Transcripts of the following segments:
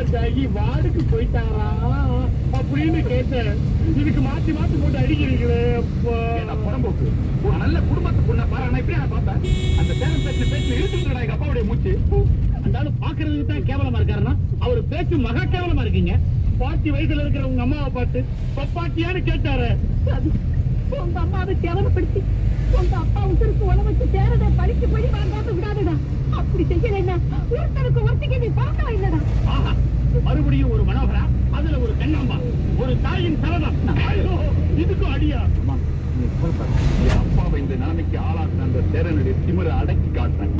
Accident ஆகி வார்டுக்கு போயிட்டாரா அப்படின்னு கேட்டேன். இதுக்கு மாத்தி மாத்தி போட்டு அடிக்கிறீங்களே. புறம்போக்கு ஒரு நல்ல குடும்பத்தை பொண்ணை பாரு. நான் இப்படி நான் பார்த்தேன். அந்த பேரன் பேச்சுல இழுத்துக்கிட்டா எங்க அப்பாவுடைய மூச்சு. அந்த பாக்குறதுக்கு தான் கேவலமா இருக்காருன்னா அவரு பேச்சு மகா கேவலமா இருக்கீங்க. 40 வயசுல இருக்கிற உங்க அம்மாவை பார்த்து பப்பாட்டியான்னு கேட்டாரு. உங்க அம்மாவை கேவலப்படுத்தி உங்க அப்பா உசுருக்கு உழவச்சு சேரத பழிச்சு பழி வாங்காம விடாதுடா. அப்படி செய்யலைன்னா ஒருத்தருக்கு ஒருத்திக்கு நீ பார்க்க இல்லடா. ஆஹா, மறுபடியும் ஒரு மனோகரா, அதுல ஒரு கண்ணம்மா, ஒரு தாயின் சரதம். இதுக்கும் அடியா? என் அப்பாவை இந்த நிலைமைக்கு ஆளாக்குன அந்த சேரனுடைய திமிரை அடக்கி காட்டுறேன்.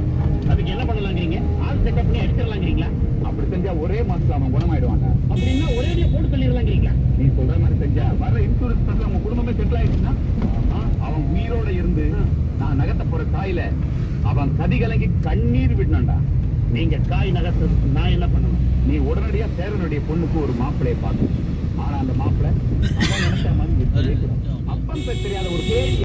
அதுக்கு என்ன பண்ணலாங்கிறீங்க? ஆள் செட்டப் பண்ணி அடிச்சிடலாங்கிறீங்களா? அப்படி செஞ்சா ஒரே மாசத்துல அவன் குணமாயிடுவாங்க. அப்படின்னா ஒரேடியா போட்டு தள்ளிடலாங்கிறீங்களா? நீ சொல்ற மாதிரி செஞ்சா வர இன்சூரன்ஸ் பண்ண உங்க குடும்பமே செட்டில் ஆயிடுச்சுன்னா அவன் உயிரோட இருந்து நான் நகர்த்த போற காயில அவன் கதி கலங்கி கண்ணீர் விடணும்டா. நீங்க காய் நகர்த்துறதுக்கு நான் என்ன பண்ணணும்? நீ உடனடியா சேரனுடைய பொண்ணுக்கு ஒரு மாப்பிள்ளையை பார்க்கணும். ஆனா அந்த மாப்பிள்ளை அவன் நினைச்ச மாதிரி அப்பன் பேர் தெரியாத ஒரு பேர்